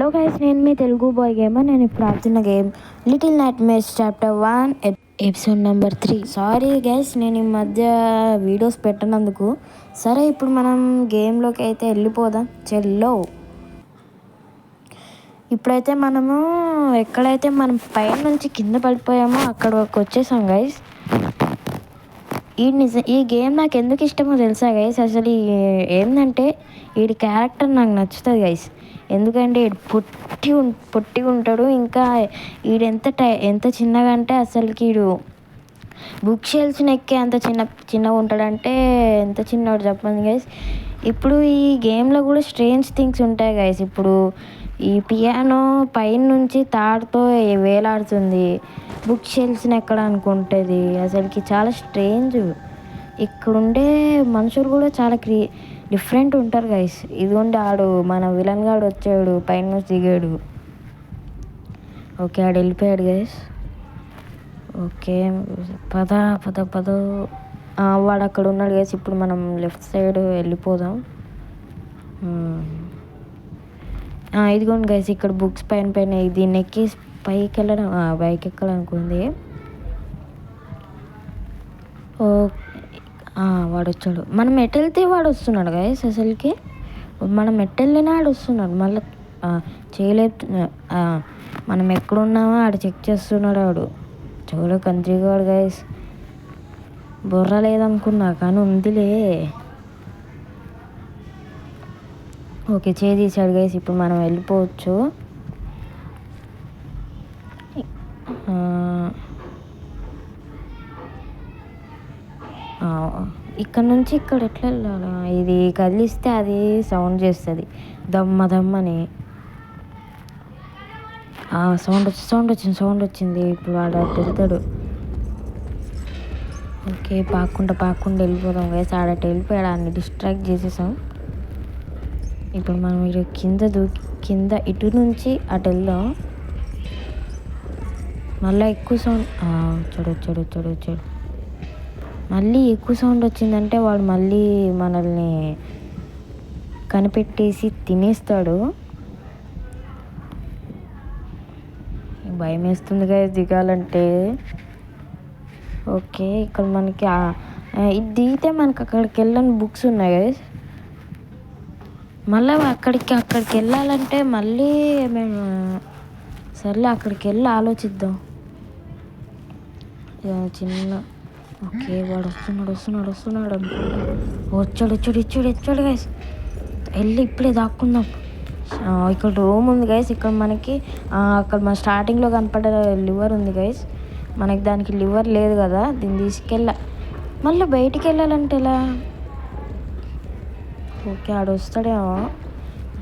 Hello guys, నేను మీ Telugu bye gamer. నేను ఇప్పుడు ఆడుతున్న game little night mares chapter 1 episode number 3. Sorry guys, నేను ఈ మధ్య వీడియోస్ పెట్టినందుకు. సరే, ఇప్పుడు మనం గేమ్లోకి అయితే వెళ్ళిపోదాం. చెల్లో, ఇప్పుడైతే మనము ఎక్కడైతే మనం పైన నుంచి కింద పడిపోయామో అక్కడ వచ్చేసాం గైస్. ఈ గేమ్ నాకు ఎందుకు ఇష్టమో తెలుసా గైస్? అసలు ఏంటంటే వీడి క్యారెక్టర్ నాకు నచ్చుతుంది గైస్. ఎందుకంటే పొట్టి ఉంటాడు. ఇంకా ఎంత చిన్నగా అంటే అసలుకి వీడు బుక్ షెల్ఫ్ని ఎక్కే అంత చిన్నగా ఉంటాడంటే ఎంత చిన్నవాడు చెప్పండి గైస్. ఇప్పుడు ఈ గేమ్లో కూడా స్ట్రేంజ్ థింగ్స్ ఉంటాయి గైస్. ఇప్పుడు ఈ పియానో పైన నుంచి తాడుతో వేలాడుతుంది, బుక్ షెల్ఫ్ని ఎక్కడ అనుకుంటుంది. అసలుకి చాలా స్ట్రేంజ్. ఇక్కడుండే మనుషులు కూడా చాలా డిఫరెంట్ ఉంటారు గైస్. ఇదిగోండి, మన విలన్ గాడు వచ్చాడు, పైన నుంచి దిగాడు. ఓకే, ఆడు వెళ్ళిపోయాడు గైస్. ఓకే, పద వాడు అక్కడ ఉన్నాడు గైస్. ఇప్పుడు మనం లెఫ్ట్ సైడ్ వెళ్ళిపోదాం. ఇదిగోండి గైస్, ఇక్కడ బుక్స్ పైన దీన్ని ఎక్కి పైకి వెళ్ళడం, బైక్ ఎక్కాలనుకుంది. వాడు వచ్చాడు. మనం ఎటు వెళ్తే వాడు వస్తున్నాడు గైస్. అసలుకి మనం ఎటు వెళ్ళినా ఆడు వస్తున్నాడు. మళ్ళీ చేయలేదు, మనం ఎక్కడున్నామో ఆడు చెక్ చేస్తున్నాడు. ఆడు చెవులో కంత్రిగాడు గైస్. బుర్ర లేదనుకున్నా కానీ ఉందిలే. ఓకే, చేసాడు గైస్. ఇప్పుడు మనం వెళ్ళిపోవచ్చు. ఇక్కడ నుంచి ఇక్కడ ఎట్లా వెళ్ళాలా? ఇది కదిలిస్తే అది సౌండ్ చేస్తుంది, దమ్మని. సౌండ్ వచ్చింది. ఇప్పుడు వాడు అటు వెళ్తాడు. ఓకే, పాక్కుండా వెళ్ళిపోదాం గైస్. ఆడట్టు వెళ్ళిపోయాడు, అన్ని డిస్ట్రాక్ట్ చేసేసాం. ఇప్పుడు మనం కింద ఇటు నుంచి అటు వెళ్దాం. మళ్ళీ ఎక్కువ సౌండ్ వచ్చాడు. మళ్ళీ ఎక్కువ సౌండ్ వచ్చిందంటే వాడు మళ్ళీ మనల్ని కనిపెట్టేసి తినేస్తాడు. భయం వేస్తుంది గైస్ దిగాలంటే. ఓకే, ఇక్కడ మనకి ఇది దిగితే మనకి అక్కడికి వెళ్ళని బుక్స్ ఉన్నాయి గైస్. మళ్ళీ అక్కడికి వెళ్ళాలంటే మళ్ళీ మేము సర్లే అక్కడికి వెళ్ళి ఆలోచిద్దాం చిన్న. ఓకే, వాడు వస్తున్నాడు. వచ్చాడు గైస్. వెళ్ళి ఇప్పుడే దాక్కుందాం. ఇక్కడ రూమ్ ఉంది గైస్. ఇక్కడ మనకి అక్కడ మన స్టార్టింగ్లో కనపడే లివర్ ఉంది గైస్. మనకి దానికి లివర్ లేదు కదా, దీన్ని మళ్ళీ బయటికి వెళ్ళాలంటే ఎలా? ఓకే, ఆడు వస్తాడేమో,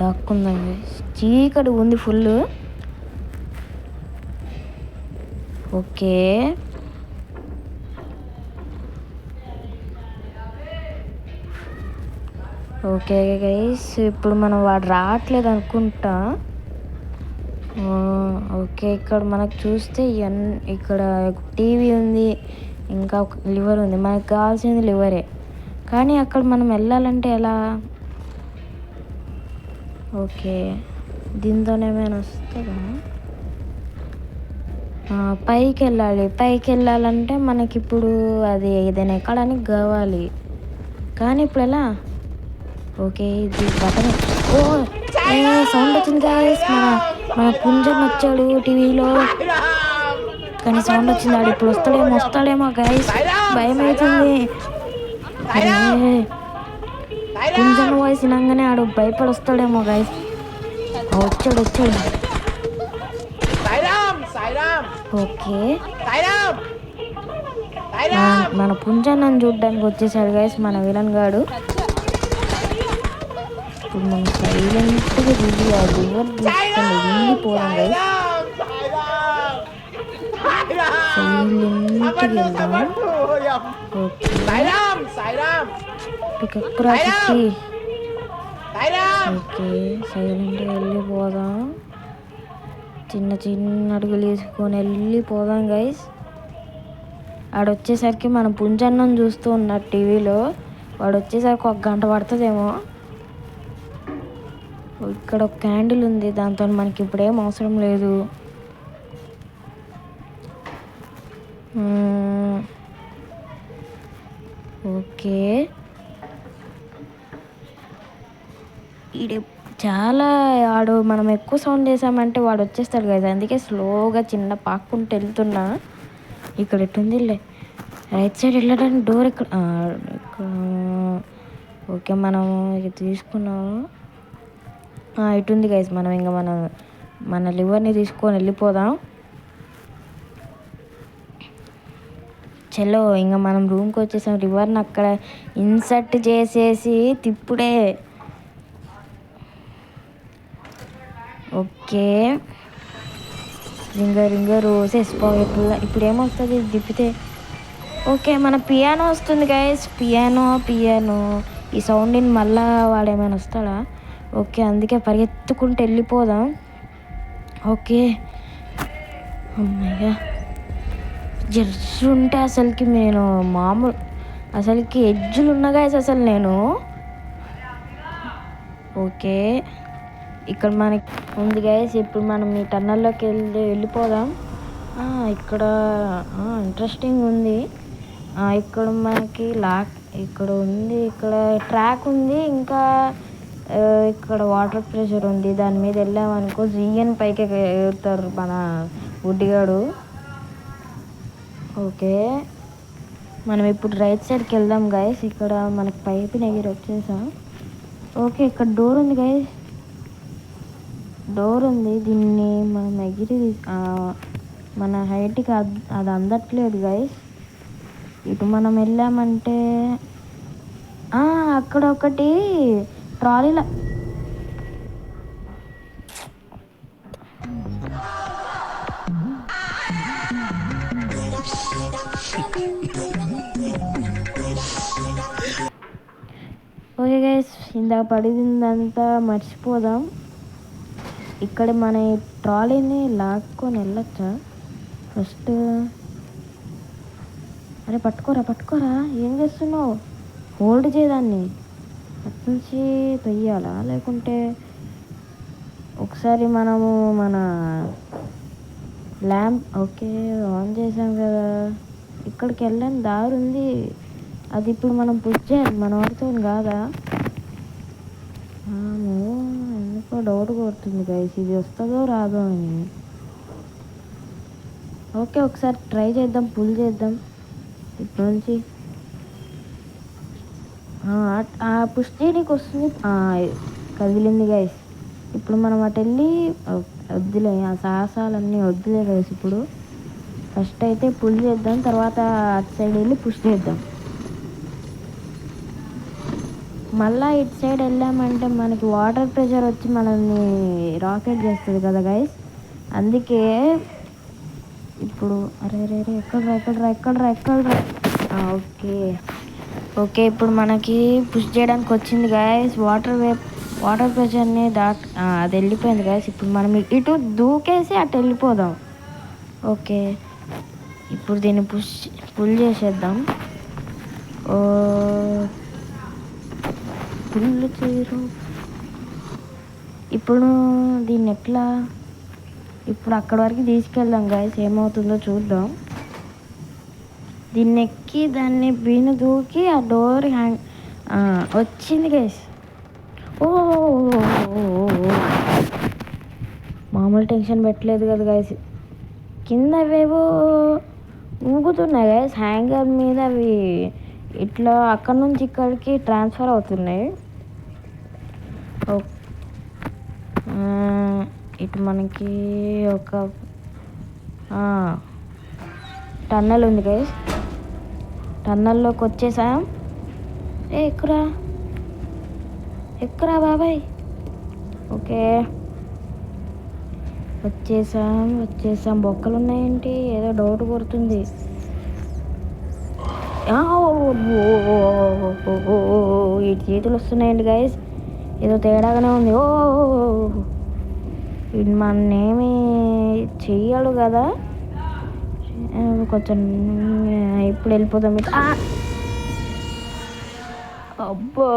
దాక్కుందాం గైస్. చీకటి ఉంది ఫుల్. Okay, guys. ఇప్పుడు మనం వాడు రావట్లేదు అనుకుంటా. ఓకే, ఇక్కడ మనకు చూస్తే ఇక్కడ టీవీ ఉంది, ఇంకా ఒక లివర్ ఉంది. మనకు కావాల్సింది లివరే, కానీ అక్కడ మనం వెళ్ళాలంటే ఎలా? ఓకే, దీంతోనేమైనా వస్తుందా? పైకి వెళ్ళాలంటే మనకి ఇప్పుడు అది ఏదైనా ఎక్కడానికి కావాలి, కానీ ఇప్పుడు ఎలా? ఓకే, ఇది బటన్. సౌండ్ వచ్చింది గైస్. మన పుంజం వచ్చాడు టీవీలో, కానీ సౌండ్ వచ్చింది. ఆడు ఇప్పుడు వస్తాడేమో గైస్. భయం అవుతుంది. అరే, పుంజం వాయిస్ వినంగానే ఆడు భయపడి వస్తాడేమో గైస్. వచ్చాడు. ఓకే, మన పుంజన్నను చూడ్డానికి వచ్చేసాడు గైస్ మన విలన్ గాడు. ఇప్పుడు మనం సైలెంట్గా దిగి ఆ లివర్ తీసుకొని వెళ్ళిపోదాం గైస్. సైలెంట్గా వెళ్దాం. ఓకే, ఓకే, సైలెంట్గా వెళ్ళిపోదాం. చిన్న అడుగులు వేసుకొని వెళ్ళిపోదాం గైస్. ఆడొచ్చేసరికి మనం పుంజన్నం చూస్తూ ఉన్నాడు టీవీలో. వాడు వచ్చేసరికి 1 గంట పడుతుందేమో. ఇక్కడ ఒక క్యాండిల్ ఉంది, దాంతో మనకి ఇప్పుడేం అవసరం లేదు. ఓకే, ఈడే చాలా వాడు మనం ఎక్కువ సౌండ్ చేసామంటే వాడు వచ్చేస్తాడు కదా, అందుకే స్లోగా చిన్న పాక్కుంటూ వెళ్తున్నా. ఇక్కడ ఎట్టుందిలే, రైట్ సైడ్ వెళ్ళడానికి డోర్ ఇక్కడ. ఓకే, మనం ఇక తీసుకున్నాము. ఇటుంది గైస్, మనం ఇంకా మన లివర్ని తీసుకొని వెళ్ళిపోదాం. చలో, ఇంకా మనం రూమ్కి వచ్చేసాం. లివర్ని అక్కడ ఇన్సర్ట్ చేసేసి తిప్పుడే. ఓకే, రింగ రోజెస్ ఇప్పుడు ఏమొస్తుంది తిప్పితే? ఓకే, మన పియానో వస్తుంది గైస్. పియానో ఈ సౌండ్ని మళ్ళా వాడేమైనా వస్తాడా? ఓకే, అందుకే పరిగెత్తుకుంటూ వెళ్ళిపోదాం. ఓకే, అమ్మయ్య, జర్రుంటే అసలుకి నేను మామూలు అసలుకి ఎడ్జులు ఉన్న గైస్ అసలు నేను. ఓకే, ఇక్కడ మనకి ఉంది గైస్. ఇప్పుడు మనం ఈ టన్నల్లోకి వెళ్ళిపోదాం. ఇక్కడ ఇంట్రెస్టింగ్ ఉంది. ఇక్కడ మనకి ఇక్కడ ఉంది, ఇక్కడ ట్రాక్ ఉంది, ఇంకా ఇక్కడ వాటర్ ప్రెషర్ ఉంది. దాని మీద వెళ్ళామనుకో జిఎన్ పైకి ఎగురుతారు మన గుడ్డిగాడు. ఓకే, మనం ఇప్పుడు రైట్ సైడ్కి వెళ్దాం గైస్. ఇక్కడ మనకి పైపు ఎగిరి వచ్చేసాం. ఓకే, ఇక్కడ డోర్ ఉంది గైస్, డోర్ ఉంది. దీన్ని మనం ఎగిరి మన హైట్కి అది అందట్లేదు గైస్. ఇటు మనం వెళ్ళామంటే అక్కడ ఒకటి ట్రాలీలో ఓకే గైస్, ఇందాక పడిందంతా మర్చిపోదాం. ఇక్కడ మన ట్రాలీని లాక్కొని వెళ్ళొచ్చా ఫస్ట్? అరే పట్టుకోరా, ఏం చేస్తున్నావు? హోల్డ్ చేయదాన్ని అట్నుంచి తొయ్యాలా, లేకుంటే ఒకసారి మనము మన ల్యాంప్ ఓకే ఆన్ చేసాం కదా, ఇక్కడికి వెళ్ళని దారి ఉంది. అది ఇప్పుడు మనం పుష్ చేయాలి, మన వాడితో కాదా? ఎందుకో డౌట్ కొడుతుంది గైస్, ఇది వస్తుందో రాదో అని. ఓకే, ఒకసారి ట్రై చేద్దాం, పుల్ చేద్దాం ఇప్పటి నుంచి. పుష్ చేయడానికి వస్తుంది. కదిలింది గైస్. ఇప్పుడు మనం అటు వెళ్ళి వద్దులే, ఆ సాహసాలన్నీ వద్దులే గైస్. ఇప్పుడు ఫస్ట్ అయితే పుల్ చేద్దాం, తర్వాత అటు సైడ్ వెళ్ళి పుష్ చేద్దాం. మళ్ళీ ఇటు సైడ్ వెళ్ళామంటే మనకి వాటర్ ప్రెషర్ వచ్చి మనల్ని రాకెట్ చేస్తుంది కదా గైస్. అందుకే ఇప్పుడు ఎక్కడ్రా. ఓకే, ఇప్పుడు మనకి పుష్ చేయడానికి వచ్చింది గైస్. వాటర్ ప్రెషర్ని అది వెళ్ళిపోయింది గైస్. ఇప్పుడు మనం ఇటు దూకేసి అటు వెళ్ళిపోదాం. ఓకే, ఇప్పుడు దీన్ని పుల్ చేసేద్దాం. పుల్ చేయరు. ఇప్పుడు దీన్ని ఎట్లా, ఇప్పుడు అక్కడ వరకు తీసుకెళ్దాం గైస్, ఏమవుతుందో చూద్దాం. దీన్ని ఎక్కి దాన్ని బిన్ను దూకి ఆ డోర్ వచ్చింది గైస్. మామూలు టెన్షన్ పెట్టలేదు కదా గైస్. కింద అవేవో ఊగుతున్నాయి గైస్, హ్యాంగర్ మీద అవి ఇట్లా అక్కడ నుంచి ఇక్కడికి ట్రాన్స్ఫర్ అవుతున్నాయి. ఇటు మనకి ఒక టన్నల్ ఉంది గైస్, టన్నల్లోకి వచ్చేసాం. ఎక్కురా బాబాయ్. ఓకే, వచ్చేసాం. బొక్కలు ఉన్నాయేంటి, ఏదో డౌట్ కొడుతుంది. ఈ చేతులు వస్తున్నాయండి గైస్, ఏదో తేడాగానే ఉంది. ఇది మన్నేమి చెయ్యడు కదా, కొంచెం ఇప్పుడు వెళ్ళిపోతాం. అబ్బో,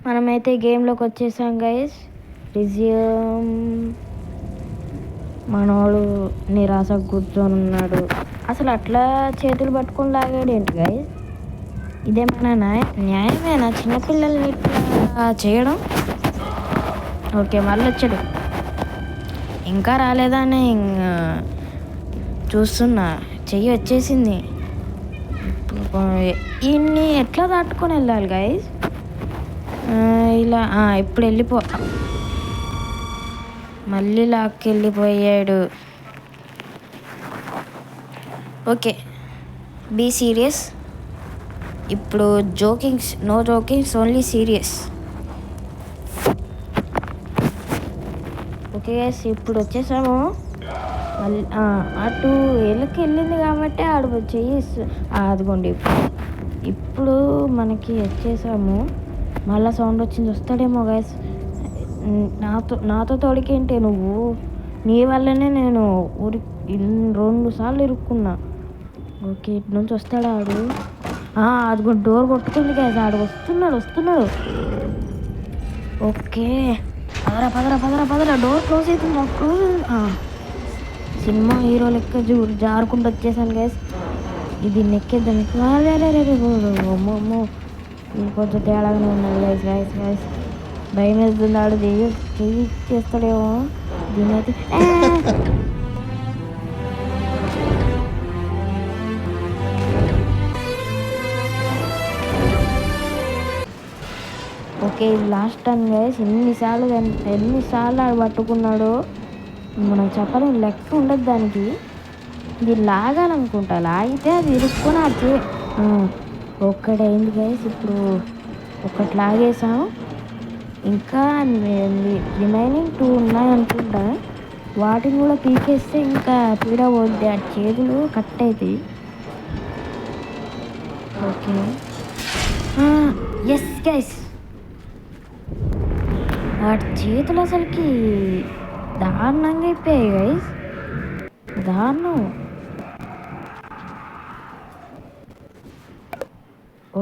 మనమైతే గేమ్లోకి వచ్చేసాం గైస్. రిజ్యూమ్. మనోడు నిరాశకు కూర్చొని ఉన్నాడు. అసలు అట్లా చేతులు పట్టుకొని లాగాడు ఏంటి గైస్? ఇదేమైనా న్యాయమేనా చిన్నపిల్లల్ని ఇట్లా చేయడం? ఓకే, మళ్ళీ వచ్చాడు. ఇంకా రాలేదని చూస్తున్నా. చెయ్యి వచ్చేసింది. ఈయన్ని ఎట్లా దాటుకొని వెళ్ళాలి గైస్? ఇలా ఇప్పుడు మళ్ళీ లాక్కెళ్ళిపోయాడు. Okay, be serious. ఇప్పుడు jokings, no jokings, only serious. Okay guys, ఇప్పుడు వచ్చేసాము. మళ్ళీ అటు వెళ్ళింది కాబట్టి ఆడు చెయ్యి అదిగోండి. ఇప్పుడు మనకి వచ్చేసాము. మళ్ళీ సౌండ్ వచ్చింది, వస్తాడేమో గైస్. నాతో తోడికేంటే నువ్వు? నీ వల్లనే నేను 2 సార్లు ఇరుక్కున్నా. ఓకే, ఇటు నుంచి వస్తాడా ఆడు? అదిగో డోర్ కొట్టుకుంది గైస్. ఆడు వస్తున్నాడు. ఓకే, పదరా. డోర్ క్లోజ్ అవుతుంది. సినిమా హీరో లెక్క జారుకుంటూ వచ్చేసాను గైస్. ఇది నెక్కేద్దాం. అమ్మో, ఇది కొంచెం తేడాగానే ఉన్నది గైస్. భయం వేస్తుంది. ఆడు చెయ్యి చేస్తాడేమో దీని అయితే. ఓకే, ఇది లాస్ట్ టైం గైస్. ఎన్నిసార్లు ఆడు పట్టుకున్నాడో మనం చెప్పలేం, లెక్క ఉండదు దానికి. ఇది లాగాలనుకుంటా, లాగితే అది ఇరుక్కొని అది ఒక్కటైంది గైస్. ఇప్పుడు ఒకటి లాగేసాం. ఇంకా రిమైనింగ్ 2 ఉన్నాయి అనుకుంటా. వాటిని కూడా పీకేస్తే ఇంకా పీడ పోద్ది. ఆ చేతులు కట్ అవుతాయి. Okay, yes guys. వాటి చేతులు అసలుకి దారుణంగా అయిపోయాయి గైస్. దారుణం.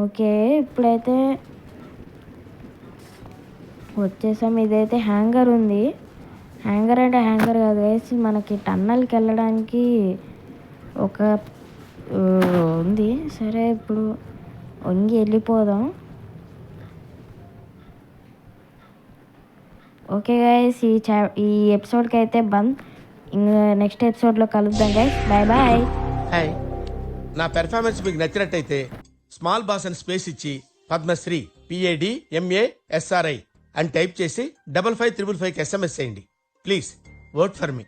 ఓకే, ఇప్పుడైతే వచ్చేసాం. ఇదైతే హ్యాంగర్ ఉంది. హ్యాంగర్ అంటే హ్యాంగర్ కాదు గైస్, మనకి టన్నల్కి వెళ్ళడానికి ఒక ఉంది. సరే, ఇప్పుడు వంగి వెళ్ళిపోదాం. ఓకే గైస్, ఈ ఎపిసోడ్కి అయితే బంద్. ఇంకా నెక్స్ట్ ఎపిసోడ్లో కలుద్దాం గైస్. బాయ్. నా పెర్ఫార్మెన్స్ మీకు నచ్చినట్టయితే స్మాల్ బాస్ అని స్పేస్ ఇచ్చి పద్మశ్రీ PADMASRI అని టైప్ చేసి 5555కి SMS చేయండి. Please vote for me.